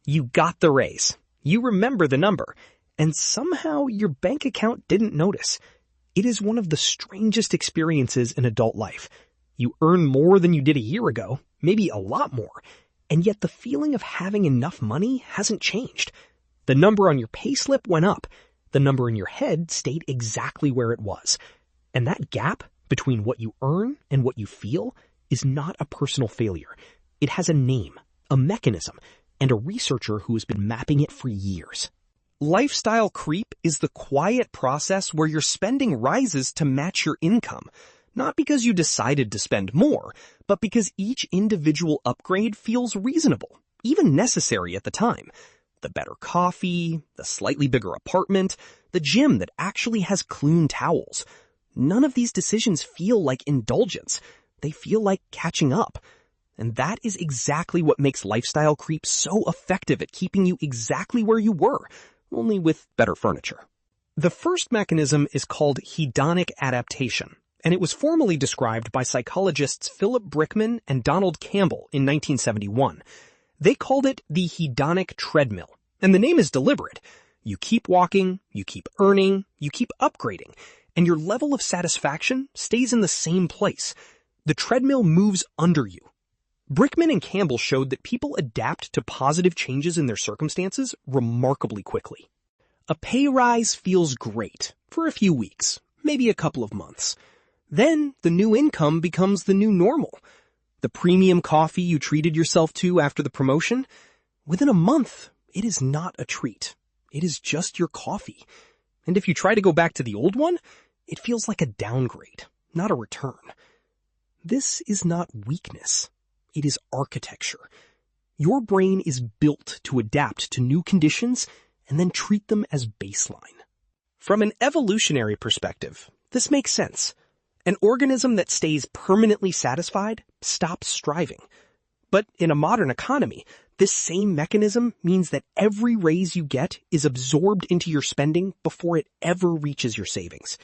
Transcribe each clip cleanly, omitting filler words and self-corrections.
You got the raise. You remember the number. And somehow your bank account didn't notice. It is one of the strangest experiences in adult life. You earn more than you did a year ago, maybe a lot more, and yet the feeling of having enough money hasn't changed. The number on your payslip went up. The number in your head stayed exactly where it was. And that gap between what you earn and what you feel is not a personal failure. It has a name, a mechanism, and a researcher who has been mapping it for years. Lifestyle creep is the quiet process where your spending rises to match your income, not because you decided to spend more, but because each individual upgrade feels reasonable, even necessary at the time. The better coffee, the slightly bigger apartment, the gym that actually has clean towels. None of these decisions feel like indulgence. They feel like catching up. And that is exactly what makes lifestyle creep so effective at keeping you exactly where you were, only with better furniture. The first mechanism is called hedonic adaptation, and it was formally described by psychologists Philip Brickman and Donald Campbell in 1971. They called it the hedonic treadmill, and the name is deliberate. You keep walking, you keep earning, you keep upgrading, and your level of satisfaction stays in the same place. The treadmill moves under you. Brickman and Campbell showed that people adapt to positive changes in their circumstances remarkably quickly. A pay rise feels great for a few weeks, maybe a couple of months. Then the new income becomes the new normal. The premium coffee you treated yourself to after the promotion, within a month, it is not a treat. It is just your coffee. And if you try to go back to the old one, it feels like a downgrade, not a return. This is not weakness. It is architecture. Your brain is built to adapt to new conditions and then treat them as baseline. From an evolutionary perspective, this makes sense. An organism that stays permanently satisfied stops striving. But in a modern economy, this same mechanism means that every raise you get is absorbed into your spending before it ever reaches your savings.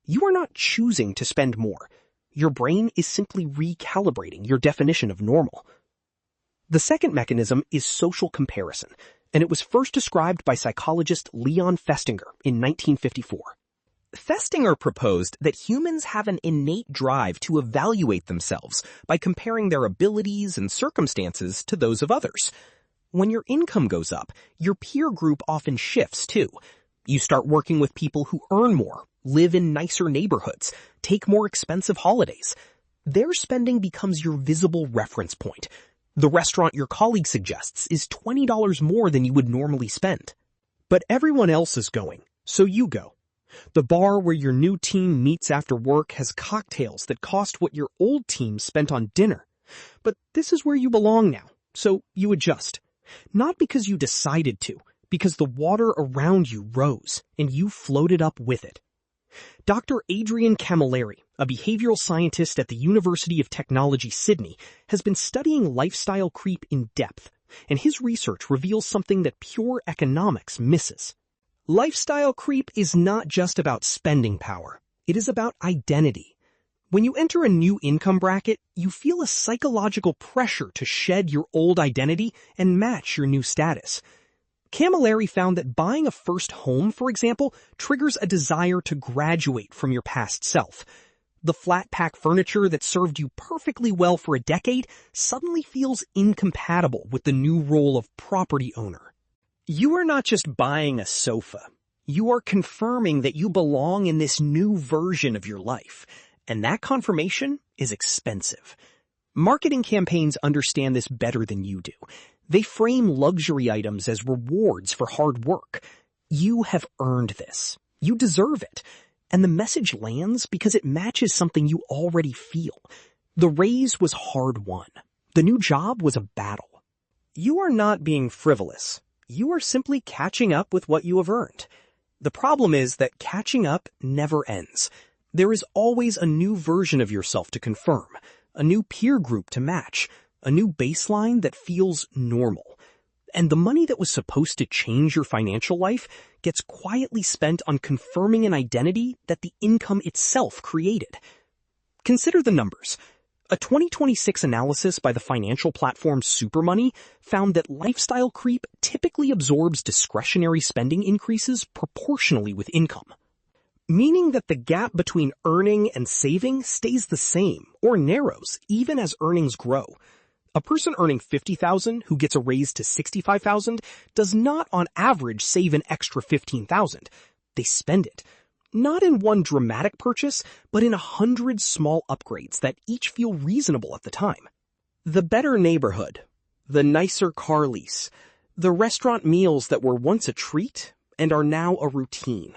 You are not choosing to spend more. Your brain is simply recalibrating your definition of normal. The second mechanism is social comparison, and it was first described by psychologist Leon Festinger in 1954. Festinger proposed that humans have an innate drive to evaluate themselves by comparing their abilities and circumstances to those of others. When your income goes up, your peer group often shifts too. You start working with people who earn more, live in nicer neighborhoods, take more expensive holidays. Their spending becomes your visible reference point. The restaurant your colleague suggests is $20 more than you would normally spend. But everyone else is going, so you go. The bar where your new team meets after work has cocktails that cost what your old team spent on dinner. But this is where you belong now, so you adjust. Not because you decided to, because the water around you rose and you floated up with it. Dr. Adrian Camilleri, a behavioral scientist at the University of Technology, Sydney, has been studying lifestyle creep in depth, and his research reveals something that pure economics misses. Lifestyle creep is not just about spending power. It is about identity. When you enter a new income bracket, you feel a psychological pressure to shed your old identity and match your new status. Camilleri found that buying a first home, for example, triggers a desire to graduate from your past self. The flat-pack furniture that served you perfectly well for a decade suddenly feels incompatible with the new role of property owner. You are not just buying a sofa. You are confirming that you belong in this new version of your life, and that confirmation is expensive. Marketing campaigns understand this better than you do. They frame luxury items as rewards for hard work. You have earned this. You deserve it. And the message lands because it matches something you already feel. The raise was hard-won. The new job was a battle. You are not being frivolous. You are simply catching up with what you have earned. The problem is that catching up never ends. There is always a new version of yourself to confirm, a new peer group to match, a new baseline that feels normal. And the money that was supposed to change your financial life gets quietly spent on confirming an identity that the income itself created. Consider the numbers. A 2026 analysis by the financial platform Supermoney found that lifestyle creep typically absorbs discretionary spending increases proportionally with income, meaning that the gap between earning and saving stays the same or narrows even as earnings grow. A person earning $50,000 who gets a raise to $65,000 does not on average save an extra $15,000. They spend it. Not in one dramatic purchase, but in 100 small upgrades that each feel reasonable at the time. The better neighborhood, the nicer car lease, the restaurant meals that were once a treat and are now a routine.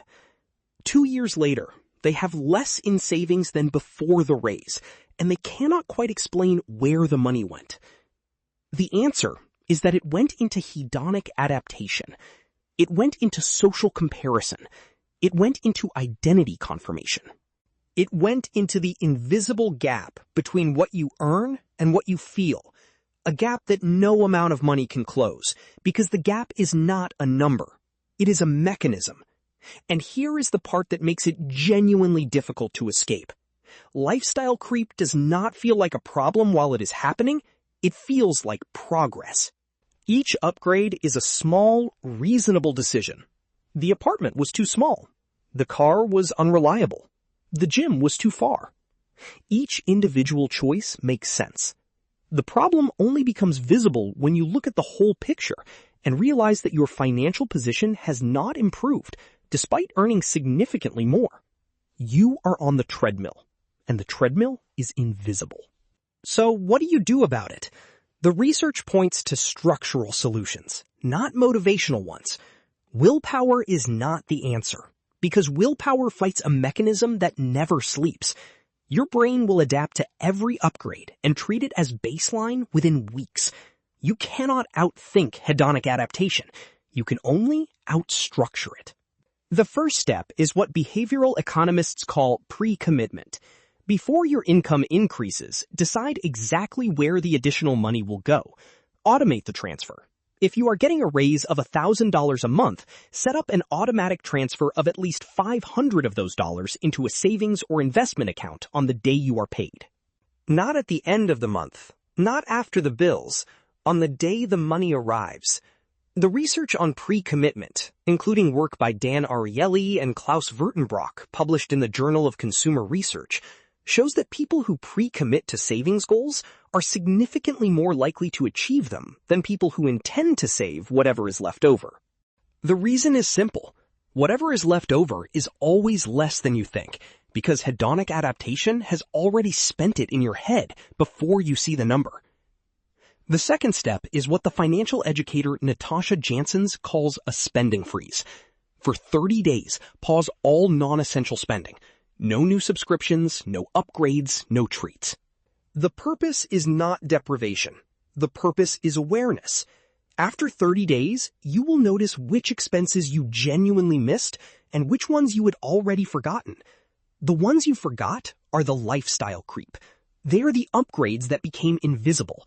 2 years later, they have less in savings than before the raise, and they cannot quite explain where the money went. The answer is that it went into hedonic adaptation. It went into social comparison. It went into identity confirmation. It went into the invisible gap between what you earn and what you feel, a gap that no amount of money can close, because the gap is not a number. It is a mechanism. And here is the part that makes it genuinely difficult to escape. Lifestyle creep does not feel like a problem while it is happening. It feels like progress. Each upgrade is a small, reasonable decision. The apartment was too small. The car was unreliable. The gym was too far. Each individual choice makes sense. The problem only becomes visible when you look at the whole picture and realize that your financial position has not improved despite earning significantly more. You are on the treadmill, and the treadmill is invisible. So what do you do about it? The research points to structural solutions, not motivational ones. Willpower is not the answer, because willpower fights a mechanism that never sleeps. Your brain will adapt to every upgrade and treat it as baseline within weeks. You cannot outthink hedonic adaptation. You can only outstructure it. The first step is what behavioral economists call pre-commitment. Before your income increases, decide exactly where the additional money will go. Automate the transfer. If you are getting a raise of $1,000 a month, set up an automatic transfer of at least $500 of those dollars into a savings or investment account on the day you are paid. Not at the end of the month, not after the bills, on the day the money arrives. The research on pre-commitment, including work by Dan Ariely and Klaus Würtenbrock published in the Journal of Consumer Research, shows that people who pre-commit to savings goals are significantly more likely to achieve them than people who intend to save whatever is left over. The reason is simple. Whatever is left over is always less than you think, because hedonic adaptation has already spent it in your head before you see the number. The second step is what the financial educator Natasha Janssens calls a spending freeze. For 30 days, pause all non-essential spending. No new subscriptions, no upgrades, no treats. The purpose is not deprivation. The purpose is awareness. After 30 days, you will notice which expenses you genuinely missed and which ones you had already forgotten. The ones you forgot are the lifestyle creep. They are the upgrades that became invisible.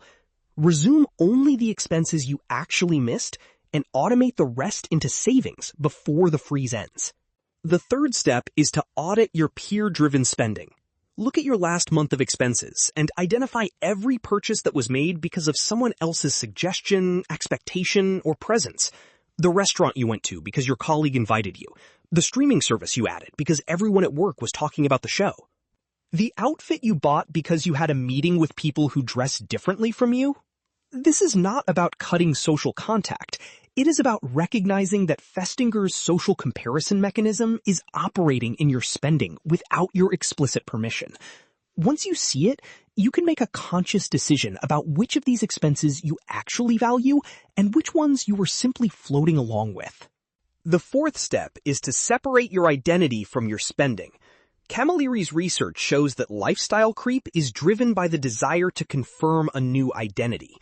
Resume only the expenses you actually missed and automate the rest into savings before the freeze ends. The third step is to audit your peer-driven spending. Look at your last month of expenses and identify every purchase that was made because of someone else's suggestion, expectation, or presence. The restaurant you went to because your colleague invited you. The streaming service you added because everyone at work was talking about the show. The outfit you bought because you had a meeting with people who dress differently from you. This is not about cutting social contact. It is about recognizing that Festinger's social comparison mechanism is operating in your spending without your explicit permission. Once you see it, you can make a conscious decision about which of these expenses you actually value and which ones you are simply floating along with. The fourth step is to separate your identity from your spending. Camilleri's research shows that lifestyle creep is driven by the desire to confirm a new identity.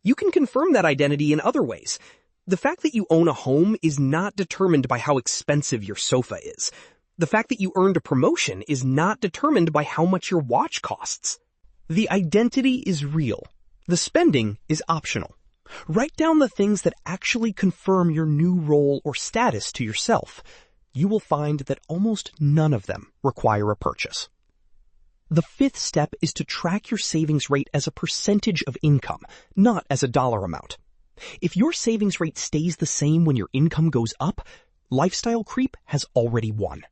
You can confirm that identity in other ways. The fact that you own a home is not determined by how expensive your sofa is. The fact that you earned a promotion is not determined by how much your watch costs. The identity is real. The spending is optional. Write down the things that actually confirm your new role or status to yourself. You will find that almost none of them require a purchase. The fifth step is to track your savings rate as a percentage of income, not as a dollar amount. If your savings rate stays the same when your income goes up, lifestyle creep has already won.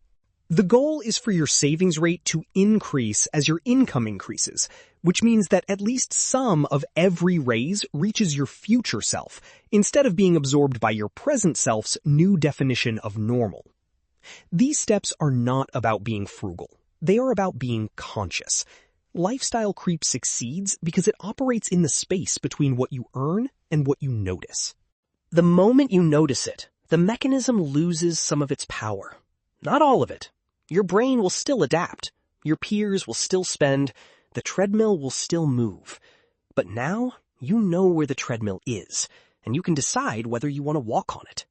The goal is for your savings rate to increase as your income increases, which means that at least some of every raise reaches your future self, instead of being absorbed by your present self's new definition of normal. These steps are not about being frugal. They are about being conscious. Lifestyle creep succeeds because it operates in the space between what you earn and what you notice. The moment you notice it, the mechanism loses some of its power. Not all of it. Your brain will still adapt. Your peers will still spend. The treadmill will still move. But now you know where the treadmill is, and you can decide whether you want to walk on it.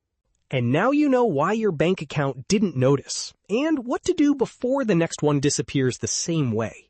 And now you know why your bank account didn't notice, and what to do before the next one disappears the same way.